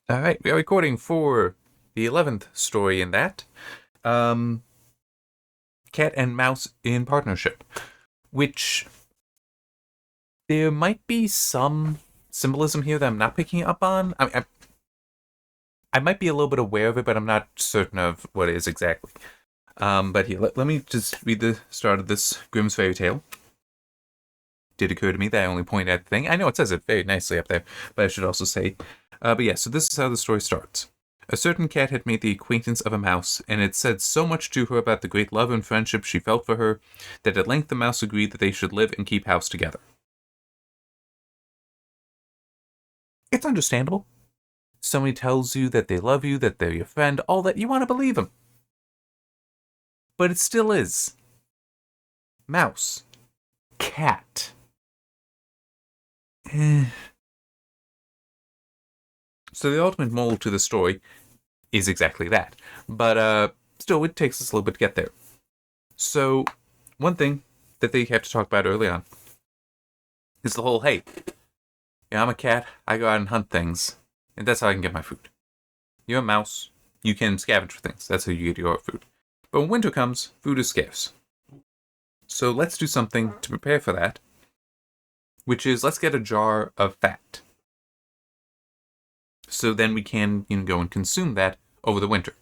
All right, we are recording for the 11th story in that. Um, Cat and Mouse in Partnership, which there might be some symbolism here that I'm not picking up on. I might be a little bit aware of it, but I'm not certain of what it is exactly. But here, let me just read the start of this Grimm's fairy tale. Did occur to me that I only point at the thing. I know it says it very nicely up there, but I should also say. But yeah, so this is how the story starts. A certain cat had made the acquaintance of a mouse, and had said so much to her about the great love and friendship she felt for her, that at length the mouse agreed that they should live and keep house together. It's understandable. Somebody tells you that they love you, that they're your friend, all that, you want to believe them. But it still is. Mouse. Cat. So the ultimate moral to the story is exactly that. But still, it takes us a little bit to get there. So, one thing that they have to talk about early on is the whole, hey, I'm a cat, I go out and hunt things, and that's how I can get my food. You're a mouse, you can scavenge for things, that's how you get your food. But when winter comes, food is scarce. So let's do something to prepare for that, which is let's get a jar of fat. So then we can go and consume that over the winter.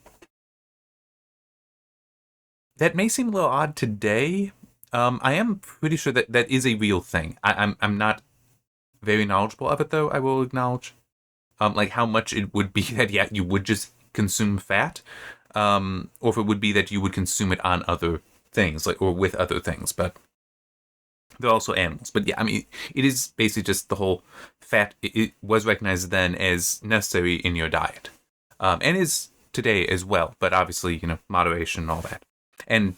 That may seem a little odd today. I am pretty sure that that is a real thing. I'm not very knowledgeable of it, though, I will acknowledge. Like how much it would be that, yeah, you would just consume fat, or if it would be that you would consume it on other things, like, or with other things, but they're also animals. But yeah, I mean, it is basically just the whole fat, it was recognized then as necessary in your diet, and is today as well, but obviously, moderation and all that. And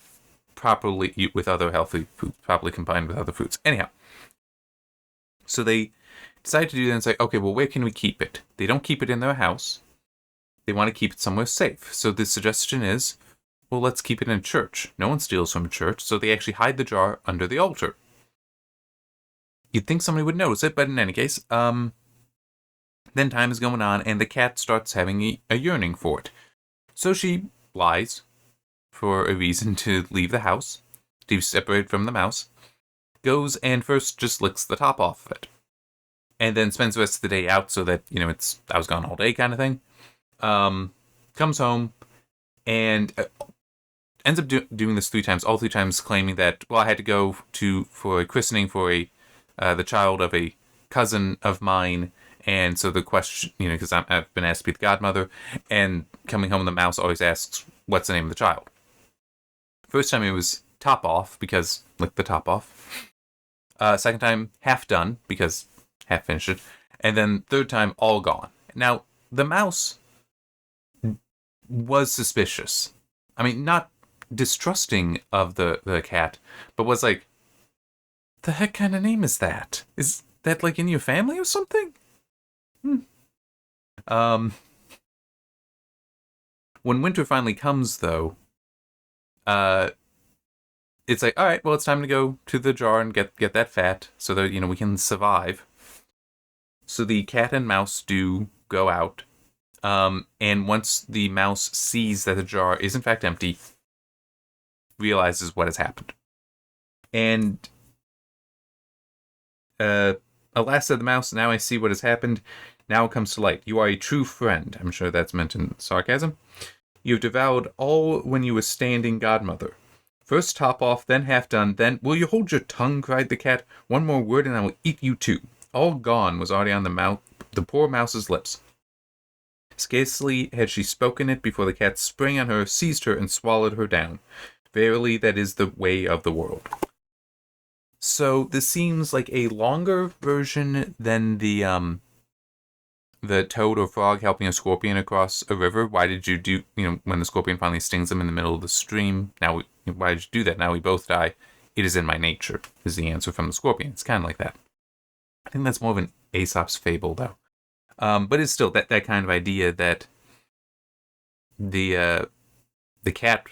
properly eat with other healthy foods, properly combined with other foods. Anyhow, so they decide to do that and say, okay, well, where can we keep it? They don't keep it in their house. They want to keep it somewhere safe. So the suggestion is, well, let's keep it in a church. No one steals from a church, so they actually hide the jar under the altar. You'd think somebody would notice it, but in any case, then time is going on, and the cat starts having a yearning for it. So she lies for a reason to leave the house, to separate from the mouse, goes and first just licks the top off of it, and then spends the rest of the day out so that, it's I was gone all day kind of thing. Comes home and ends up doing this 3 times, all 3 times claiming that, well, I had to go for a christening for the child of a cousin of mine, and so the question, because I've been asked to be the godmother, and coming home the mouse always asks, what's the name of the child? First time it was top off, because lick the top off. Second time, half done, because half finished it. And then third time, all gone. Now, the mouse was suspicious. I mean, not distrusting of the cat, but was like, the heck kind of name is that? Is that like in your family or something? When winter finally comes, though, it's like, all right, well, it's time to go to the jar and get that fat so that, we can survive. So the cat and mouse do go out. And once the mouse sees that the jar is in fact empty, realizes what has happened. And, alas, said the mouse, now I see what has happened. Now it comes to light. You are a true friend. I'm sure that's meant in sarcasm. You have devoured all when you were standing godmother. First top off, then half done, then... Will you hold your tongue, cried the cat. One more word and I will eat you too. All gone was already on the poor mouse's lips. Scarcely had she spoken it before the cat sprang on her, seized her, and swallowed her down. Verily, that is the way of the world. So this seems like a longer version than the toad or frog helping a scorpion across a river. Why did you do, when the scorpion finally stings them in the middle of the stream? Why did you do that? Now we both die. It is in my nature, is the answer from the scorpion. It's kind of like that. I think that's more of an Aesop's fable, though. But it's still that kind of idea that the cat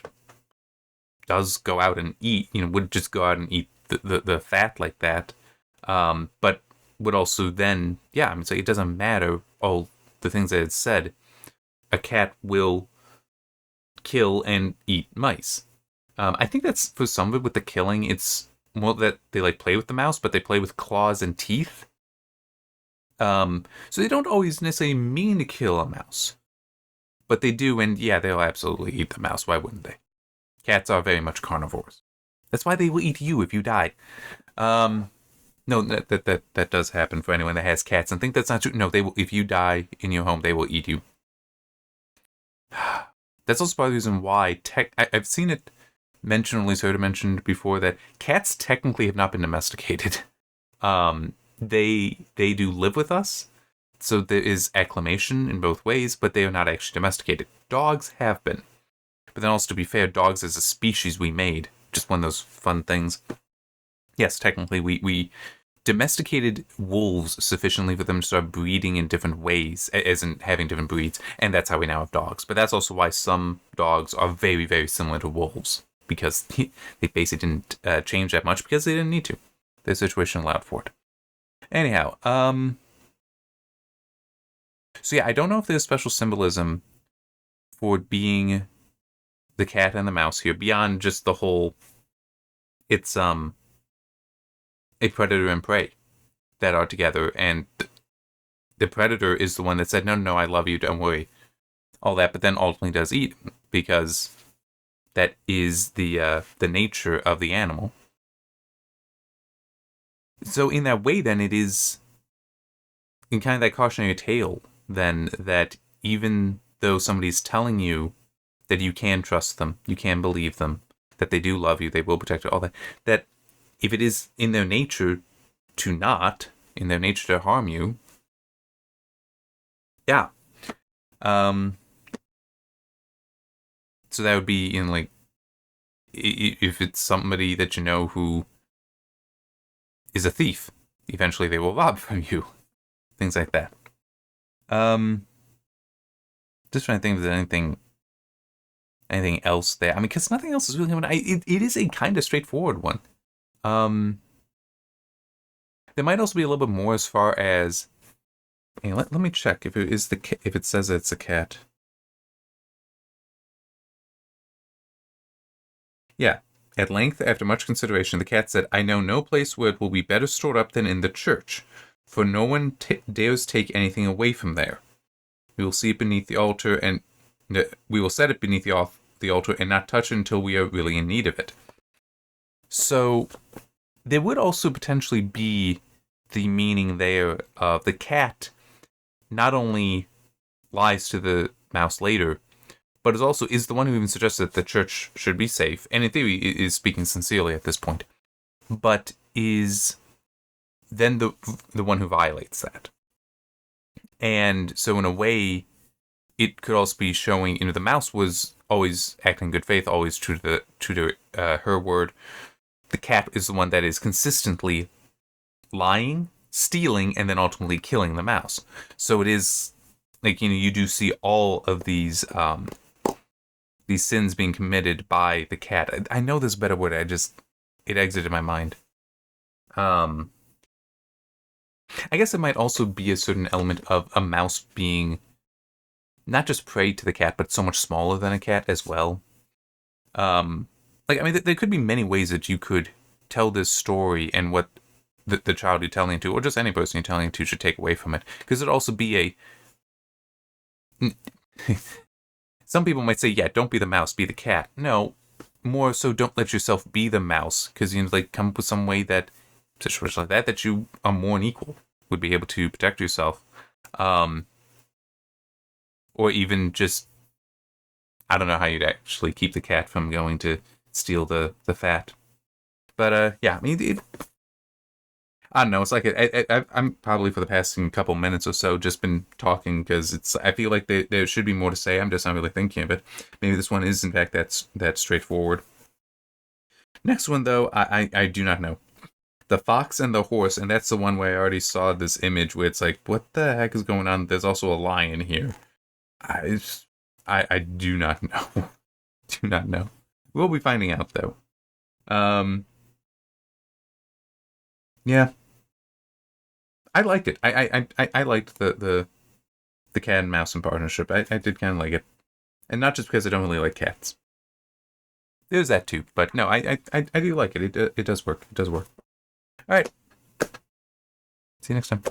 does go out and eat, would just go out and eat the fat like that. But would also then, so it doesn't matter all the things that it said, a cat will kill and eat mice. I think that's for some of it with the killing. It's more that they like play with the mouse, but they play with claws and teeth. So they don't always necessarily mean to kill a mouse, but they do, and yeah, they'll absolutely eat the mouse. Why wouldn't they? Cats are very much carnivores. That's why they will eat you if you die. No, that does happen for anyone that has cats. And think that's not true. No, they will. If you die in your home, they will eat you. That's also part of the reason why I've seen it mentioned, at least heard it mentioned before, that cats technically have not been domesticated. They do live with us, so there is acclimation in both ways, but they are not actually domesticated. Dogs have been. But then also, to be fair, dogs as a species we made. Just one of those fun things. Yes, technically, we domesticated wolves sufficiently for them to start breeding in different ways, as in having different breeds, and that's how we now have dogs. But that's also why some dogs are very, very similar to wolves, because they basically didn't change that much because they didn't need to. Their situation allowed for it. Anyhow, so yeah, I don't know if there's special symbolism for being the cat and the mouse here, beyond just the whole, it's a predator and prey that are together, and the predator is the one that said, no, I love you, don't worry, all that, but then ultimately does eat, because that is the nature of the animal. So in that way, then, it is in kind of that cautionary tale, then, that even though somebody's telling you that you can trust them, you can believe them, that they do love you, they will protect you, all that, that if it is in their nature to not, in their nature to harm you, yeah. So that would be in, like, if it's somebody that you know who is a thief, eventually they will rob from you. Things like that. Just trying to think if there's anything else there. I mean, because nothing else is really coming. It is a kind of straightforward one. There might also be a little bit more as far as. Hey, let me check if it says it's a cat. Yeah. At length, after much consideration, the cat said, "I know no place where it will be better stored up than in the church, for no one dares take anything away from there. We will see it beneath the altar, and we will set it beneath the altar and not touch it until we are really in need of it." So there would also potentially be the meaning there of the cat not only lies to the mouse later, but is the one who even suggests that the church should be safe, and in theory is speaking sincerely at this point, but is then the one who violates that. And so in a way, it could also be showing, the mouse was always acting in good faith, always true to her word. The cat is the one that is consistently lying, stealing, and then ultimately killing the mouse. So it is like, you do see all of these sins being committed by the cat. I know there's a better word. It exited my mind. I guess it might also be a certain element of a mouse being not just prey to the cat, but so much smaller than a cat as well. There could be many ways that you could tell this story, and what the child you're telling it to, or just any person you're telling it to, should take away from it. Because it'd also be some people might say, yeah, don't be the mouse, be the cat. No, more so, don't let yourself be the mouse, because come up with some way that, situation like that you are more than equal, would be able to protect yourself. Or even just, I don't know how you'd actually keep the cat from going to steal the fat. But yeah, I mean, I don't know. It's like I'm probably for the past couple minutes or so just been talking, because I feel like there should be more to say. I'm just not really thinking of it. Maybe this one is in fact that straightforward. Next one, though, I do not know. The Fox and the Horse, and that's the one where I already saw this image where it's like, what the heck is going on? There's also a lion here. I do not know. Do not know. We'll be finding out, though. Yeah. I liked it. I liked the the cat and mouse in partnership. I did kind of like it. And not just because I don't really like cats. There's that too. But no, I do like it. It does work. It does work. All right. See you next time.